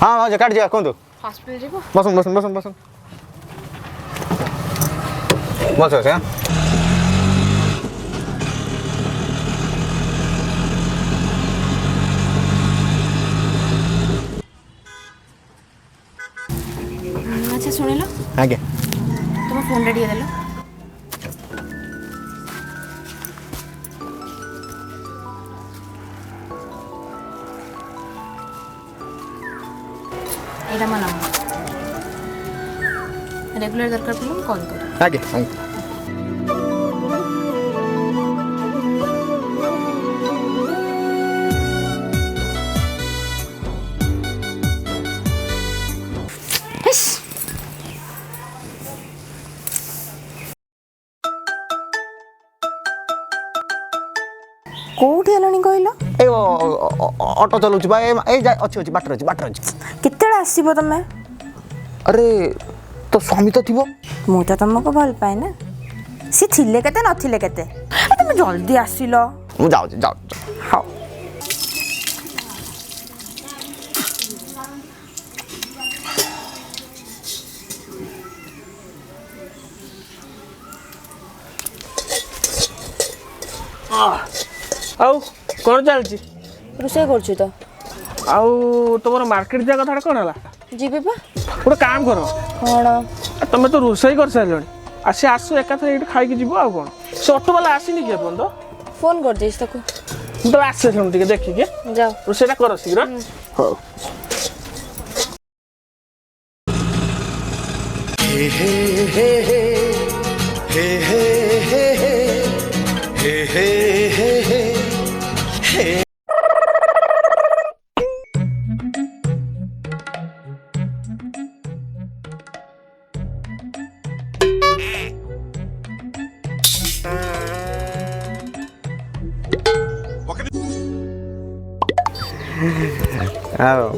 हाँ भाउज काट जा कहतु हॉस्पिटल जीवो बसन बसन बसन बसन बस बस हाँ अच्छा सुनिल आगे तुम फोन रे दिए देलो एटा मन रेगुलर दरकार पड़े कॉल कर आगे आगे कोठी हेलणी कहलो ए ऑटो चलाउछु बा ए अच्छी अच्छी बाटर अच्छी केतेडा आसीबो तमे अरे तो स्वामी तो थिबो मु तो तुमको भल पाए ना सी थिले केते नथिले केते तुम जल्दी आसिलो मु जाऊ जाऊ हां आउ कौन चलची रोसे करछु तो आउ तुम मार्केट जा कथा कौन है जीबे बा गोटे काम कर कोन तुम तो रोसई कर सारे आसी आसु एकाथरे ये खाई जीव आ कौन से ऑटो वाला आसीनी कि अपन तो फोन कर देस तको तो आसे टे देखिए जाओ रोसईटा कर शीघ्र हाँ हे हे हे हे हे हे हे हे हे हे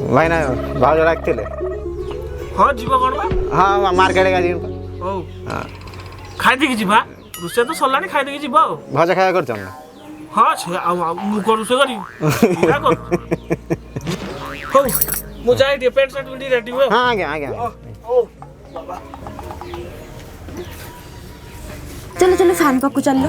भाई ना भाउज डाकथिले हाँ जीव कौन बा हाँ मार्केट गाड़ी हो खाई देकी जीवा रोसई तो सरलानी खाई देकी जीव भजा खाया करछ ना हाँ छे मु कर रोसई करी क्या कर हो मु जाई दे पेंट शर्ट विडी रेडी हो हाँ आगे आगे चलो चलो फैन पाकू चलो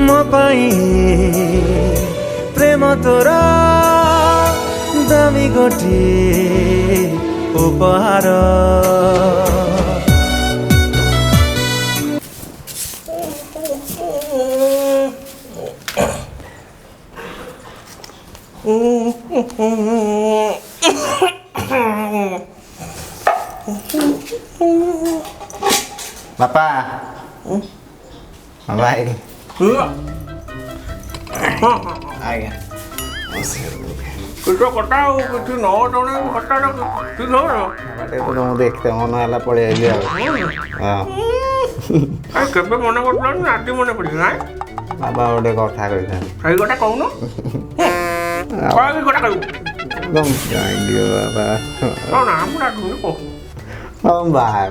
ମୋ ପାଇଁ ପ୍ରେମ ତୋର ଦାମୀ ଗୋଟିଏ ଉପହାର बापा भाई आगे किसी कटा हो किसी नौ जने कटा किसी हो तो देखते मन है पड़े हाँ केबे मन करथला आदि मन पड़ी ना बाबा गोटे कथा कही आई गोटा कहून काय गोटा कहू एकदम जाइलियो बाबा कौन हम ना कहू को हम बाहर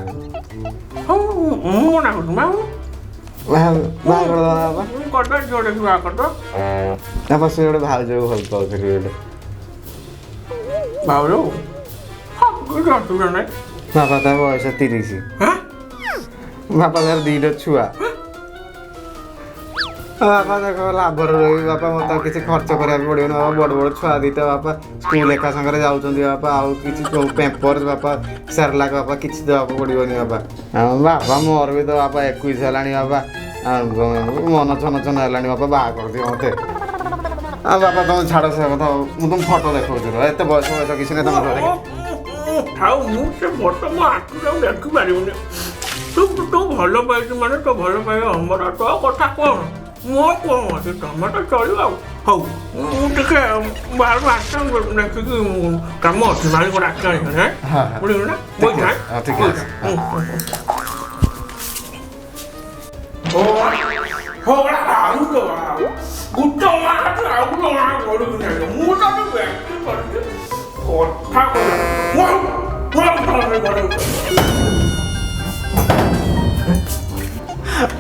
हम ना कहू मैं बाहर कर दो बाबा करदा जोड़े की कर दो ना बस गोटे भाउज भल पाउथि गोटे भाउजो हां गुड तू ना बापा ता बयस 30 हां बापा तार दीटा छुआ बापा देखो लाभ रही बापा मत किसी खर्च करा पड़ो ना बड़ बड़ छुआ दीटा बापा स्कूल एका संगे जाऊँगी बापा आउ कि पेपर बापा सेरलाक बापा किसी देवाक पड़ोनी बापा बापा मोर भी तो बापा 21 है बापा मन छन छन है बापा बाहा कर दियो मत बापा तुम छाड़ से कथा मुझे तुम फटो देखा एत बयस बयस किसी ना तुम ठाऊ मु से फोटो मो आखु देखि पारिबुनी तू भल पाइछु माने तो भल पाइबा हमर तो कथा कोन मो कोन मते टमाटो चलिबा ହଉ ମୁଁ ଟିକେ ବାହାରୁ ଆସ ଦେଖିକି କାମ ଅଛି ମାଲିକ ଡାକିଲାଣି ବୁଝିଲୁ ନା ବଇଥା ଠିକ ଅଛି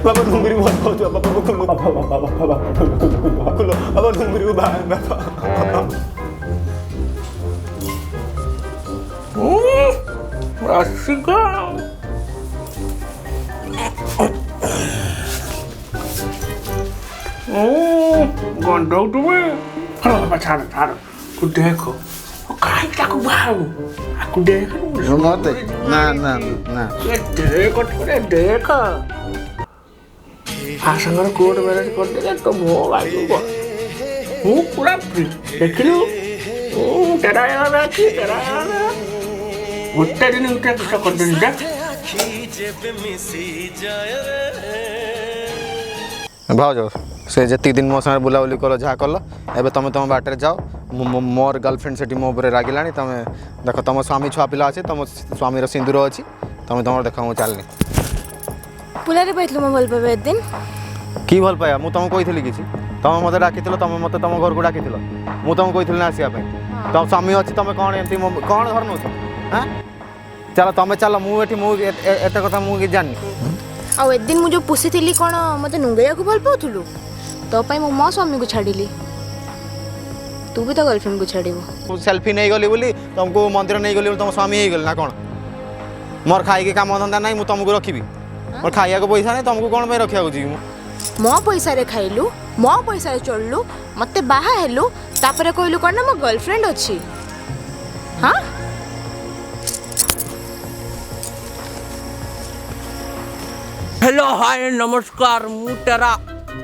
Bapak nungguin buat kau tuh, Bapak nungguin Bapak. Asik kan? Gondol tuh kalau apa cara aku deko kain aku bau aku deko nah deko ଆସାଙ୍ଗର କୋର୍ଟ ମ୍ୟାରେଜ କରିଦେଲେ ତ ମୋ ଭାଇକୁ କଣ ମୁଁ ପୁରା ଫ୍ରି ଦେଖିଲୁ ତେରା ଅଛି ଗୋଟେ ଦିନ ଗୋଟେ କିସ କରିଦେଲି ଯା ଭାଉଜ ସେ ଯେତିକି ଦିନ ମୋ ସାଙ୍ଗରେ ବୁଲାବୁଲି କଲ ଯାହା କଲ ଏବେ ତମେ ତମ ବାଟରେ ଯାଅ ମୋର ଗାର୍ଲଫ୍ରେଣ୍ଡ ସେଠି ମୋ ଉପରେ ରାଗିଲାଣି ତମେ ଦେଖ ତମ ସ୍ୱାମୀ ଛୁଆ ପିଲା ଅଛି ତମ ସ୍ୱାମୀର ସିନ୍ଦୁର ଅଛି ତମେ ତମର ଦେଖ ମୁଁ ଚାଲିନି ପୁଲାରେ ପାଇଥିଲୁ ମୋ ଭଲ ପାଇବା ଏଦିନ କି ଭଲ ପାଇବା ମୁଁ ତମକୁ କହିଥିଲି କିଛି ତମେ ମୋତେ ଡାକିଥିଲ ତମେ ମୋତେ ତମ ଘରକୁ ଡାକିଥିଲ ମୁଁ ତମକୁ କହିଥିଲି ନା ଆସିବା ପାଇଁ ତମ ସ୍ୱାମୀ ଅଛି ତମେ କ'ଣ ଏମିତି କ'ଣ ଧରି ନେଉଛ ହଁ ଚାଲ ତମେ ଚାଲ ମୁଁ ଏଠି ମୁଁ ଏତେ କଥା ମୁଁ କିଛି ଜାଣିନି ଆଉ ଏଦିନ ମୁଁ ଯେଉଁ ପୁଷିଥିଲି କ'ଣ ମୋତେ ନୁଙ୍ଗେଇବାକୁ ଭଲ ପାଉଥିଲୁ ତୋ ପାଇଁ ମୁଁ ମୋ ସ୍ୱାମୀକୁ ଛାଡ଼ିଲି ତୁ ବି ତ ଗର୍ଲଫ୍ରେଣ୍ଡକୁ ଛାଡ଼ିବୁ ମୁଁ ସେଲ୍ଫି ନେଇଗଲି ବୋଲି ତମକୁ ମନ୍ଦିର ନେଇଗଲି ବୋଲି ତମ ସ୍ୱାମୀ ହେଇଗଲି ନା କ'ଣ ମୋର ଖାଇକି କାମ ଧନ୍ଦା ନାହିଁ ମୁଁ ତମକୁ ରଖିବି ମୋର ଖାଇବାକୁ ପଇସା ନାହିଁ ତମକୁ କ'ଣ ପାଇଁ ରଖିବାକୁ ଯିବି ମୁଁ ମୋ ପଇସାରେ ଖାଇଲୁ ମୋ ପଇସାରେ ଚଳିଲୁ ମୋତେ ବାହା ହେଲୁ ତାପରେ କହିଲୁ କ'ଣ ନା ମୋ ଗର୍ଲଫ୍ରେଣ୍ଡ ଅଛି ହଁ हेलो हाय नमस्कार मु तेरा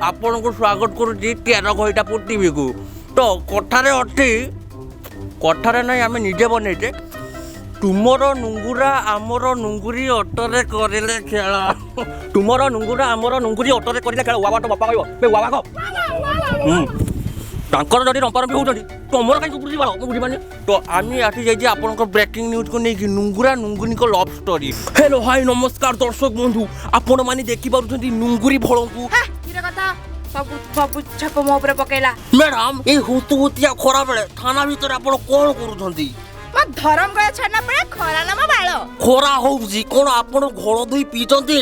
आपण को स्वागत करुच्ची तेरा घईटा टीवी को तो कठारे अच्छी कठारे नहीं आम निजे बनईचे तुमर नुंगुरा आमर नुंगुरी अटरे करेले खेल तुमर नुंगुरा आमर नुंगुरी अटरे करेले खेल वाबा तो बापा कहब बे वाबा कह तांकर जदि रंपारंपी होउछंती तुमर काई कुकुरी बाळ मु बुझी माने तो आमी आठी जाई जे आपनकर ब्रेकिंग न्यूज को नेकी नुंगुरा नुंगुनी को लव स्टोरी हेलो हाय नमस्कार दर्शक बंधु आपण माने देखि पारुछंती नुंगुरी भळंकु किरे कथा सब छाप मो ऊपर पकेला मैडम ए हुतुहुतिया खरा बेले थाना भीतर आपण कोन करूछंती म धरम गया छाना पड़े खरा ना बाळ खरा होउजी कोन आपण घोळ दुई पीचंती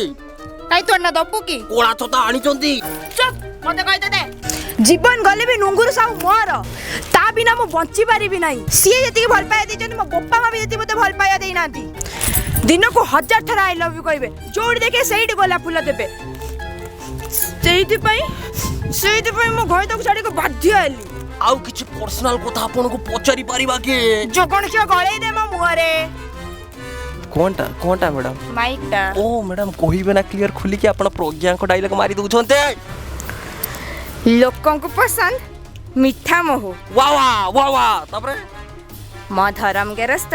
काई तो ना दबु की कोळा छता आनिचंती चुप मते कहि दे जीवन गले भी नुंगुर साउ मोर ता बिना मु बंची पारी भी नाही सिए जति भल पाया देछन मो गोपा मा भी जति मते भल पाया देई नांती दिन को 1000 थरा आई लव यू कहबे जोड़ी देखे सेइड गोला फूल देबे सेइति पई मो घर तक छाडी को बाध्य आली आउ किछ पर्सनल कथा आपण को पचारि परिबा के जो कोन से गळे दे मो मुहरे कोनटा मैडम माइक टा ओ मैडम कहिबे ना क्लियर खुली के आपण प्रज्ञा को डायलॉग मारी दउछंते लोकों को पसंद मीठा मोह वाह तबरे म धरम गेरस्त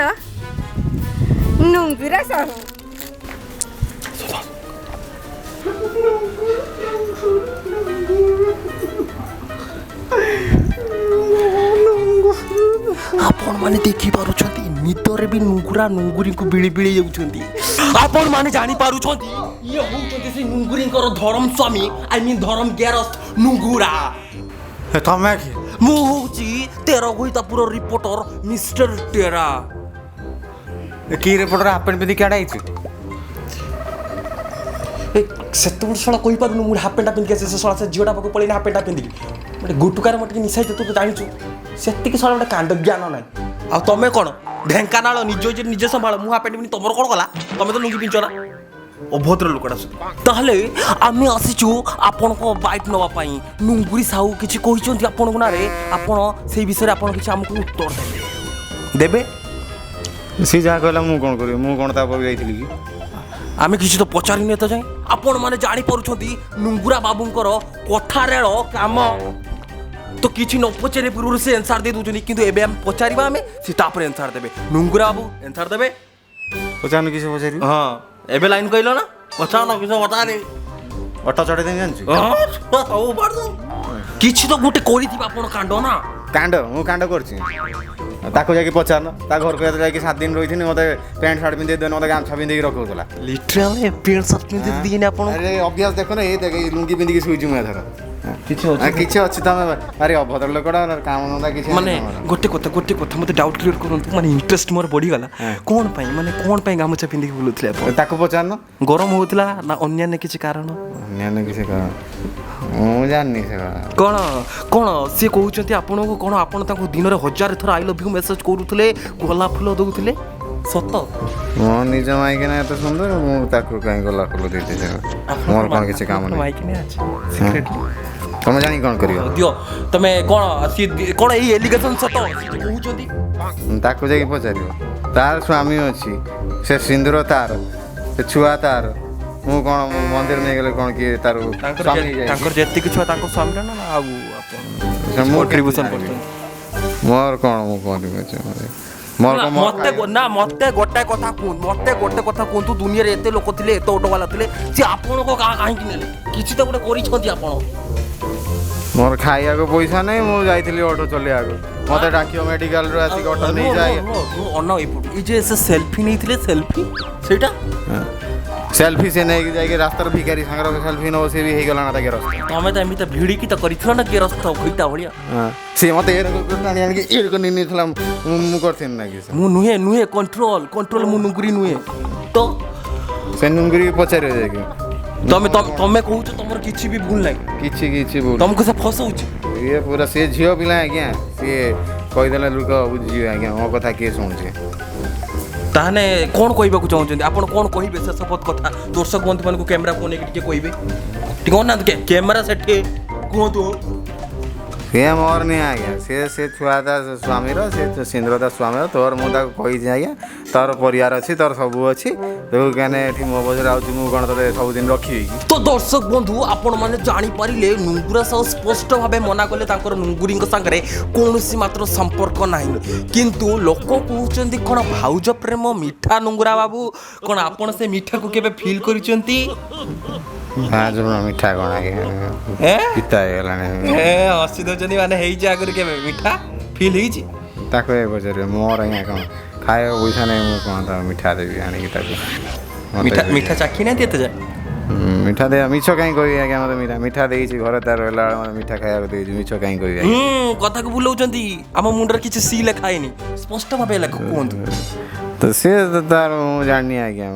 नुंगुरा साहू आपण माने देखि पारुछंती नितरे भी नुंगुरा नुंगुरी को बिळी बिळी जाउछंती आपण माने जानि पारुछंती ये होउछंती से नुंगुरी कर धरम स्वामी आई मीन धरम गेरस्त नुंगुरा ତମେ मु होउची तेरा होइता पूरा रिपोर्टर मिस्टर तेरा କି ରିପୋର୍ଟର ହାଫ୍ ପ୍ୟାଣ୍ଟ ପିନ୍ଧି କିଆଡ଼େ ହେଇଛି ସେତେ ବର୍ଷ ଶଳା କହିପାରୁନୁ ମୁଁ ହାଫ୍ ପ୍ୟାଣ୍ଟଟା ପିନ୍ଧିକି ଆସି ସେ ଶଳା ସେ ଝିଅଟା ପାଖକୁ ପଳେଇନି ହାଫ୍ ପ୍ୟାଣ୍ଟଟା ପିନ୍ଧିକି ଗୋଟେ ଗୁଟୁକାରେ ମୋତେ ଟିକେ ନିଶାଇ ତୁ ଜାଣିଛୁ ସେତିକି ଶଳା ଗୋଟେ କାଣ୍ଡ ଜ୍ଞାନ ନାହିଁ ଆଉ ତମେ କ'ଣ ଢେଙ୍କାନାଳ ନିଜ ନିଜେ ସମ୍ଭାଳ ମୁଁ ହାଫ୍ ପ୍ୟାଣ୍ଟ ପିନ୍ଧି ତମର କ'ଣ କଲା ତମେ ତ ଲୁଙ୍ଗି ପିଞ୍ଚ ନା ଅଭଦ୍ର ଲୋକଟା ତାହେଲେ ଆମେ ଆସିଛୁ ଆପଣଙ୍କ ବାଇକ୍ ନେବା ପାଇଁ ନୁଙ୍ଗୁରି ସାହୁ କିଛି କହିଛନ୍ତି ଆପଣଙ୍କ ନାଁରେ ଆପଣ ସେଇ ବିଷୟରେ ଆପଣ କିଛି ଆମକୁ ଉତ୍ତର ଦେବେ ସିଏ ଯାହା କହିଲା ମୁଁ କ'ଣ କରିବି ମୁଁ କ'ଣ ତା ପାଖକୁ ଯାଇଥିଲି କି ଆମେ କିଛି ତ ପଚାରିନି ଏତ ଯାଏଁ ଆପଣମାନେ ଜାଣିପାରୁଛନ୍ତି ନୁଙ୍ଗୁରା ବାବୁଙ୍କର କଥା ରେଳ କାମ ତ କିଛି ନ ପଚାରି ପୂର୍ବରୁ ସେ ଏନ୍ସାର ଦେଇ ଦେଉଛନ୍ତି କିନ୍ତୁ ଏବେ ଆମେ ପଚାରିବା ଆମେ ସେ ତାପରେ ଏନ୍ସାର ଦେବେ ନୁଙ୍ଗୁରା ବାବୁ ଏନ୍ସାର ଦେବେ ପଚାରୁନି କିଛି ପଚାରିବି ହଁ ଏବେ ଲାଇନ୍ କହିଲ ନା ପଚାର କିସ ପଚାରେ ଅଟୋ ଚଢ଼େଇ ଦେବି ଜାଣିଛୁ କିଛି ତ ଗୋଟେ କରିଥିବେ ଆପଣ କାଣ୍ଡ ନା କାଣ୍ଡ ମୁଁ କାଣ୍ଡ କରୁଛି ତାକୁ ଯାଇକି ପଚାରୁନ ତା ଘରକୁ ଯେତେବେଳେ ଯାଇକି 7 ଦିନ ରହିଥିଲି ମୋତେ ପ୍ୟାଣ୍ଟ ସାର୍ଟ ପିନ୍ଧେଇ ଦେଉନି ମୋତେ ଗାମଛା ପିନ୍ଧେଇକି ରଖଉଥିଲା ଲିଟରାଲି ପ୍ୟାଣ୍ଟ ସାର୍ଟ ପିନ୍ଧି ଦିଏନି ଆପଣ ଆରେ ଅଭ୍ୟାସ ଦେଖ ନା ଏଇ ଦେଖ ଏଇ ଲୁଙ୍ଗି ପିନ୍ଧିକି ଶୋଇଛୁ ମୁଁ ଏଥର କିଛି କିଛି ଅଛି ତମେ ଭାରି ଅଭଦ୍ର ଲୋକଟା କାମ ଧନ୍ଦା କିଛି ମାନେ ଗୋଟେ କଥା ମୋତେ ଡାଉଟ୍ କ୍ଲିୟର କରନ୍ତୁ ମାନେ ଇଣ୍ଟରେଷ୍ଟ ମୋର ବଢ଼ିଗଲା କ'ଣ ପାଇଁ ମାନେ କ'ଣ ପାଇଁ ଗାମୁଛା ପିନ୍ଧିକି ବୁଲୁଥିଲେ ଆପଣ ତାକୁ ପଚାରୁନ ଗରମ ହେଉଥିଲା ନା ଅନ୍ୟାନ୍ୟ କିଛି କାରଣ ଅନ୍ୟାନ୍ୟ କିଛି ମୁଁ ଜାଣିନି ସେ କ'ଣ କ'ଣ ସିଏ କହୁଛନ୍ତି ଆପଣଙ୍କୁ କ'ଣ ଆପଣ ତାଙ୍କୁ ଦିନରେ 1000 ଥର ଆଇ ଲଭ୍ ୟୁ ମେସେଜ୍ କରୁଥିଲେ ଗୋଲାପ ଫୁଲ ଦେଉଥିଲେ ସତ ମୋ ନିଜ ମାଇକିନା ଏତେ ସୁନ୍ଦର ମୁଁ ତାକୁ କାହିଁ ଗୋଲାପ ଫୁଲ ଦେଇଛି ମୋର କ'ଣ କିଛି କାମ ନାହିଁ ମାଇକିନି ଅଛି ସିକ୍ରେଟଲି ତମେ ଜାଣି କ'ଣ କରିବ ଦିଅ ତମେ କ'ଣ ସିଏ କ'ଣ ଏଇ ଏଲିଗେସନ୍ ସତ କହୁଛନ୍ତି ତାକୁ ଯାଇକି ପଚାରିବ ତାର ସ୍ୱାମୀ ଅଛି ସେ ସିନ୍ଦୁର ତାର ସେ ଛୁଆ ତାର ମୁଁ କ'ଣ ମନ୍ଦିର ନେଇଗଲେ କ'ଣ କିଏ ତାର ତାଙ୍କର ଯେତିକି ଛୁଆ ତାଙ୍କ ସ୍ୱାମୀର ନା ଆଉ ଆପଣ ମୁଁ କଣ୍ଟ୍ରିବ୍ୟୁସନ୍ କରୁଛନ୍ତି ମୋର କ'ଣ ମୁଁ କରିବି ମତେ ଗୋଟେ କଥା କୁହନ୍ତୁ ଦୁନିଆରେ ଏତେ ଲୋକ ଥିଲେ ଏତେ ଅଟୋବାଲା ଥିଲେ ସେ ଆପଣଙ୍କ କାହିଁକି ନେଲେ କିଛି ତ ଗୋଟେ କରିଛନ୍ତି ଆପଣ ମୋର ଖାଇବାକୁ ପଇସା ନାହିଁ ମୁଁ ଯାଇଥିଲି ଅଟୋ ଚଲେଇବାକୁ ମତେ ଡାକିବ ମେଡିକାଲରୁ ଆସିକି ଅଟୋ ନେଇଯାଏ ଏଇ ଯେ ସେ ସେଲ୍ଫି ନେଇଥିଲେ ସେଲ୍ଫି ସେଇଟା ସେଲ୍ଫି ସେ ନେଇକି ଯାଇକି ରାସ୍ତାର ଭିକାରୀ ସାଙ୍ଗର ସେଲ୍ଫି ନେବ ସେ ବି ହେଇଗଲା ନା ତାକେ ରାସ୍ତା ତମେ ତ ଏମିତି ଭିଡ଼ିକି ତ କରିଥିଲ ନା କିଏ ରାସ୍ତା ଖଇତା ଭଳିଆ ସେ ମତେ ଆଣି ଆଣିକି ଏରକ ନେଇଥିଲା ମୁଁ କରିଥିଲି ନା କି ମୁଁ ନୁହେଁ କଣ୍ଟ୍ରୋଲ ମୁଁ ନୁଙ୍ଗୁରି ନୁହେଁ ତ ସେ ନୁଙ୍ଗୁରି ପଚାରିବ ଯାଇକି ତମେ କହୁଛ ତମର କିଛି ବି ଭୁଲ ନାହିଁ କିଛି ଭୁଲ ତମକୁ ସେ ଫସଉଛି ଇଏ ପୁରା ସେ ଝିଅ ପିଲା ଆଜ୍ଞା ସିଏ କହିଦେଲେ ଲୋକ ବୁଝିଯିବେ ଆଜ୍ଞା ମୋ କଥା କିଏ ଶୁଣୁଛି ତାହେଲେ କ'ଣ କହିବାକୁ ଚାହୁଁଛନ୍ତି ଆପଣ କ'ଣ କହିବେ ସେ ଶପଥ କଥା ଦର୍ଶକ ବନ୍ଧୁମାନଙ୍କୁ କ୍ୟାମେରାକୁ ନେଇକି ଟିକେ କହିବେ ଟିକେ ଅନାନ୍ତୁ କ୍ୟାମେରା ସେଠି କୁହନ୍ତୁ ସିଏ ମୋର ନିଏ ଆଜ୍ଞା ସେ ଛୁଆ ତା ସ୍ୱାମୀର ସେ ସିନ୍ଦୁର ତା ସ୍ୱାମୀର ତୋର ମୁଁ ତାକୁ କହିଛି ଆଜ୍ଞା ତୋର ପରିବାର ଅଛି ତୋର ସବୁ ଅଛି ତୁ କାହିଁକି ଏଠି ମୋ ପଛରେ ଆଉଛି ମୁଁ କ'ଣ ତୋତେ ସବୁଦିନ ରଖିବି କି ତ ଦର୍ଶକ ବନ୍ଧୁ ଆପଣମାନେ ଜାଣିପାରିଲେ ନୁଙ୍ଗୁରା ସାହୁ ସ୍ପଷ୍ଟ ଭାବେ ମନା କଲେ ତାଙ୍କର ନୁଙ୍ଗୁରିଙ୍କ ସାଙ୍ଗରେ କୌଣସି ମାତ୍ର ସମ୍ପର୍କ ନାହିଁ କିନ୍ତୁ ଲୋକ କହୁଛନ୍ତି କ'ଣ ଭାଉଜ ପ୍ରେମ ମିଠା ନୁଙ୍ଗୁରା ବାବୁ କ'ଣ ଆପଣ ସେ ମିଠାକୁ କେବେ ଫିଲ୍ କରିଛନ୍ତି ମିଠା କ'ଣ ଆଜ୍ଞା ପିତା ହେଇଗଲାଣି ହସି ଦେଉଛନ୍ତି ମାନେ ହେଇଛି ଆଗରୁ କେବେ ମିଠା ଫିଲ୍ ହେଇଛି ତାକୁ ଏ ପଚାରିବେ ମୋର ଆଜ୍ଞା କ'ଣ ଖାଇବାକୁ ପଇସା ନାହିଁ ମୁଁ କ'ଣ ତା ମିଠା ଦେବି ଆଣିକି ତାକୁ ମିଠା ଚାଖି ନାହାନ୍ତି ଏତେ ଯାଏ ମିଠା ଦେବା ମିଛ କାହିଁ କହିବି ଆଜ୍ଞା ମୋତେ ମିଠା ଦେଇଛି ଘରେ ତାର ରହିଲା ବେଳେ ମୋତେ ମିଠା ଖାଇବାକୁ ଦେଇଛି ମିଛ କାହିଁ କହିବି କଥାକୁ ବୁଲଉଛନ୍ତି ଆମ ମୁଣ୍ଡରେ କିଛି ସି ଲେଖା ହେଇନି ସ୍ପଷ୍ଟ ଭାବେ ଲେଖ କୁହନ୍ତୁ ତ ସିଏ ତାର ମୁଁ ଜାଣିନି ଆଜ୍ଞା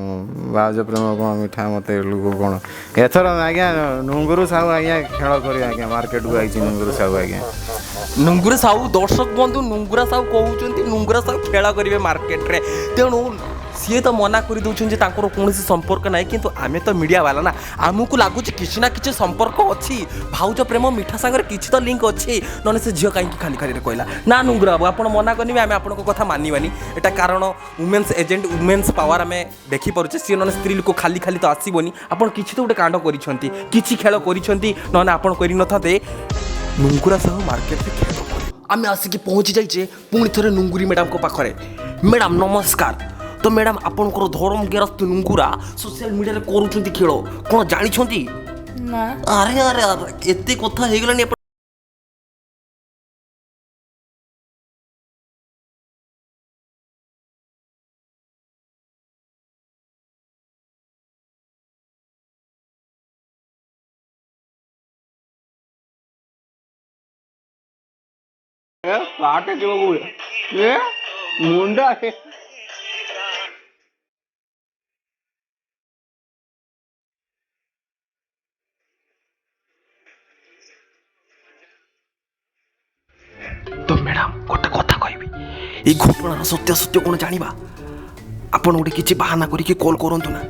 ଭାଉଜ ପ୍ରେମ କ'ଣ ମିଠା ମୋତେ ଲୋକ କ'ଣ ଏଥର ଆଜ୍ଞା ନୁଙ୍ଗୁରୁ ସାହୁ ଆଜ୍ଞା ଖେଳ କରିବେ ଆଜ୍ଞା ମାର୍କେଟକୁ ଆଇଛି ନୁଙ୍ଗୁରୁ ସାହୁ ଆଜ୍ଞା ନୁଙ୍ଗୁରା ସାହୁ ଦର୍ଶକ ବନ୍ଧୁ ନୁଙ୍ଗୁରା ସାହୁ କହୁଛନ୍ତି ନୁଙ୍ଗୁରା ସାହୁ ଖେଳ କରିବେ ମାର୍କେଟରେ ତେଣୁ ସିଏ ତ ମନା କରିଦେଉଛନ୍ତି ତାଙ୍କର କୌଣସି ସମ୍ପର୍କ ନାହିଁ କିନ୍ତୁ ଆମେ ତ ମିଡ଼ିଆ ବାଲା ନା ଆମକୁ ଲାଗୁଛି କିଛି ନା କିଛି ସମ୍ପର୍କ ଅଛି ଭାଉଜ ପ୍ରେମ ମିଠା ସାଙ୍ଗରେ କିଛି ତ ଲିଙ୍କ ଅଛି ନହେଲେ ସେ ଝିଅ କାହିଁକି ଖାଲି ଖାଲିରେ କହିଲା ନା ନୁଙ୍ଗୁରା ବାବୁ ଆପଣ ମନା କରିବେ ଆମେ ଆପଣଙ୍କ କଥା ମାନିବାନି ଏଇଟା କାରଣ ଓମେନ୍ସ ଏଜେଣ୍ଟ ଓମେନ୍ସ ପାୱାର ଆମେ ଦେଖିପାରୁଛେ ସିଏ ନହେଲେ ସ୍ତ୍ରୀ ଲୋକ ଖାଲି ଖାଲି ତ ଆସିବନି ଆପଣ କିଛି ତ ଗୋଟେ କାଣ୍ଡ କରିଛନ୍ତି କିଛି ଖେଳ କରିଛନ୍ତି ନହେଲେ ଆପଣ କରିନଥାନ୍ତେ ନୁଙ୍ଗୁରା ସାହୁ ମାର୍କେଟରେ ଖେଳ ଆମେ ଆସିକି ପହଞ୍ଚି ଯାଇଛେ ପୁଣି ଥରେ ନୁଙ୍ଗୁରି ମ୍ୟାଡ଼ାମଙ୍କ ପାଖରେ ମ୍ୟାଡ଼ାମ ନମସ୍କାର ତ ମ୍ୟାଡ଼ାମ ଆପଣଙ୍କର ଧରମ ଗେରସ୍ତ ନୁଙ୍ଗୁରା ସୋସିଆଲ ମିଡ଼ିଆରେ କରୁଛନ୍ତି ଖେଳ କ'ଣ ଜାଣିଛନ୍ତି ନା ଆରେ ଆରେ ଆରେ ଏତେ କଥା ହେଇଗଲାଣି ମୁଣ୍ଡ ତ ମ୍ୟାଡ଼ାମ ଗୋଟେ କଥା କହିବି ଏଇ ଘଟଣାର ସତ୍ୟାସତ୍ୟ କ'ଣ ଜାଣିବା ଆପଣ ଗୋଟେ କିଛି ବାହାନା କରିକି କଲ୍ କରନ୍ତୁ ନା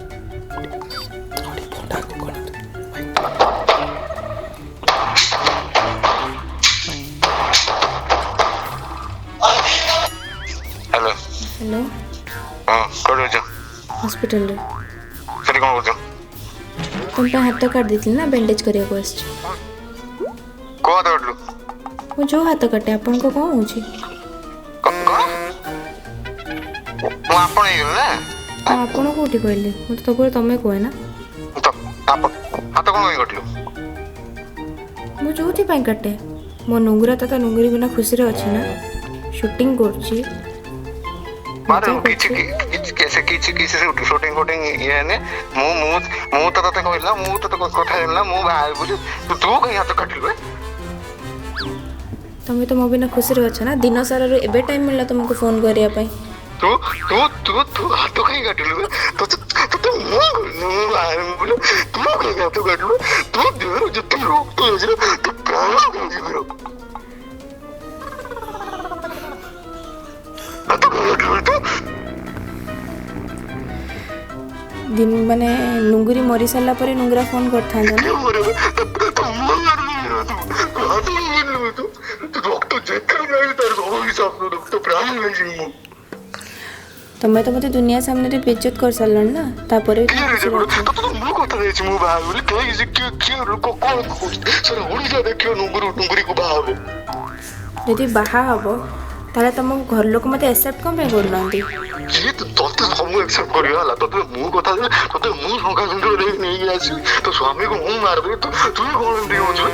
ହ୍ୟାଲୋ ହ୍ୟାଲୋ ହଁ କୋଉଠି ଅଛ ହସ୍ପିଟାଲରେ ସେଠି କ'ଣ କରୁଛ ତୁମ ପାଇଁ ହାତ କାଟି ଦେଇଥିଲି ନା ବ୍ୟାଣ୍ଡେଜ୍ କରିବାକୁ ଆସିଛି କୋଉ ହାତ କାଟିଲୁ ମୁଁ ଯେଉଁ ହାତ କାଟେ ଆପଣଙ୍କ କ'ଣ ହେଉଛି ମୁଁ ଆପଣ ହେଇଗଲି ନା ଆପଣ କେଉଁଠି କହିଲେ ମୁଁ ତ ସବୁବେଳେ ତମେ କୁହେ ନା ହାତ କ'ଣ ପାଇଁ କାଟିଲୁ? ମୁଁ ଯୋଉଥିପାଇଁ କାଟେ ମୋ ନୁଙ୍ଗୁରା ତ ତା ନୁଙ୍ଗୁରି ବିନା ଖୁସିରେ ଅଛି ନା ସୁଟିଂ କରୁଛି ମାରେ କିଛି ସୁଟିଂ ଫୁଟିଂ ଇଏ ନେ ମୁଁ ତ ତତେ କହିଲା ମୁଁ ତତେ କଥା ହେଲା ମୁଁ ବାହା ବୋଲି ତୁ କାହିଁ ହାତ କାଟିଲୁ? ତମେ ତ ମୋ ବିନା ଖୁସିରେ ଅଛ ନା ଦିନ ସାରାରୁ ଏବେ ଟାଇମ୍ ମିଳିଲା ତମକୁ ଫୋନ୍ କରିବା ପାଇଁ ତୁ ହାତ କାହିଁ କାଟିଲୁ? ତତେ ମୁଁ ବୋଲି ତୁ କାହିଁ ହାତ କାଟିଲୁ? ତୁ ଦେହରୁ ଯେତେ ରକ୍ତ ଅଛି ତୁ ପ୍ରାଣ କାହିଁକି ହାତ କାଟିଲୁ ତୁ? ଦିନ ମାନେ ନୁଙ୍ଗୁରି ମରି ସାରିଲା ପରେ ନୁଙ୍ଗୁରା ଫୋନ୍ କରିଥାନ୍ତା ନା ରକ୍ତ ଯେତେ ତାର ସବୁ ହିସାବ ରକ୍ତ ପ୍ରାଣ ନେଇଯିବି ମୁଁ। ତମେ ତ ମୋତେ ଦୁନିଆ ସାମ୍ନାରେ ବେଇଜ୍ଜତ କରିସାରିଲଣି ନା ତାପରେ ବି ତମେ ଖୁସିରେ ଅଛ। ମୁଁ କଥା ଦେଇଛି ମୁଁ ବାହା ବୋଲି କିଏ ଲୋକ କ'ଣ କହୁଛି ସାରା ଓଡ଼ିଶା ଦେଖିବ ନୁଙ୍ଗୁରିକୁ ବାହା ହବ। ଯଦି ବାହା ହବ ତାହେଲେ ତମ ଘର ଲୋକ ମୋତେ ଆକ୍ସେପ୍ଟ କ'ଣ ପାଇଁ କରୁନାହାନ୍ତି? କିଏ ତତେ ସବୁ ଆକ୍ସେପ୍ଟ କରିବ ହେଲା ତତେ ମୁଁ କଥା ଦେଲି ତତେ ମୁଁ ଶଙ୍କା ସୁନ୍ଦର ନେଇକି ଆସିବି ତୋ ସ୍ୱାମୀକୁ ମୁଁ ମାରିଦେବି ତୁ କ'ଣ ଏମିତି କହୁଛୁ?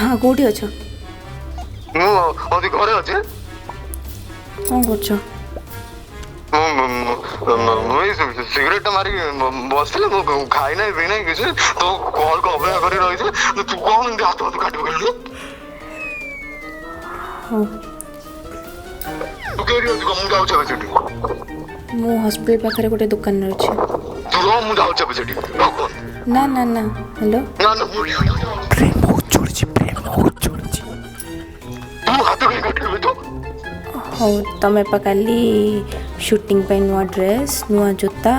ହଁ କୋଉଠି ଅଛ? ମୁଁ ଅତି ଘରେ ଅଛି। କ'ଣ କରୁଛ? ମୁଁ ଏଇ ସିଗାରେଟଟା ମାରିକି ବସିଥିଲି ମୁଁ ଖାଇ ନାହିଁ ପିଇ ନାହିଁ କିଛି ତୁ କଲ୍କୁ ଅପେକ୍ଷା କରି ରହିଥିଲି ତୁ କ'ଣ ଏମିତି ହାତ କାଟି ପକେଇଲୁ? ହଉ ତୁ କେଉଁଠି ଅଛୁ ମୁଁ ଯାଉଛି ଏବେ ସେଠି। ମୁଁ ହସ୍ପିଟାଲ ପାଖରେ ଗୋଟେ ଦୋକାନରେ ଅଛି। ତୁ ରହ ମୁଁ ଯାଉଛି ଏବେ ସେଠି। ନା ନା ନା ହ୍ୟାଲୋ ନା ନା ମୁଁ ପ୍ରେମ ବହୁତ ଚଢୁଛି ତୁ ହାତ କାହିଁ କାଟିଲୁ ତୁ? ହଉ ତମେ ପା କାଲି ସୁଟିଂ ପାଇଁ ନୂଆ ଡ୍ରେସ୍ ନୂଆ ଜୋତା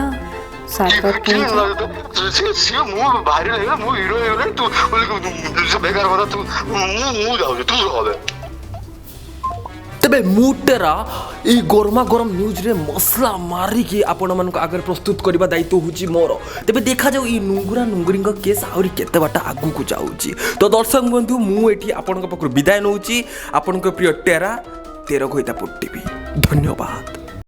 ସାର୍ଟ କିଣିଛ ସିଏ ମୁଁ ବାହାରି ଲାଗିଲା ମୁଁ ହିରୋ ହେଇଗଲାଣି ତୁ ବେକାର କଥା ତୁ ମୁଁ ଯାଉଛି ତୁ ରହ। ତେବେ ମୁଁ ଟେରା এই গরমা গরম ନ୍ୟୁଜ୍ରେ ମସଲା ମାରିକି ଆପଣମାନଙ୍କ ଆଗରେ ପ୍ରସ୍ତୁତ କରିବା ଦାୟିତ୍ୱ ହେଉଛି ମୋର। ତେବେ ଦେଖାଯାଉ ଏଇ ନୁଙ୍ଗୁରା ନୁଙ୍ଗୁରିଙ୍କ କେସ୍ ଆହୁରି କେତେ ବାଟ ଆଗକୁ ଯାଉଛି। ତ ଦର୍ଶକ ବନ୍ଧୁ ମୁଁ ଏଠି ଆପଣଙ୍କ ପାଖରୁ ବିଦାୟ ନେଉଛି। ଆପଣଙ୍କ ପ୍ରିୟ ଟେରା ତେର ଘଇତା ପୋଟିବି। ଧନ୍ୟବାଦ।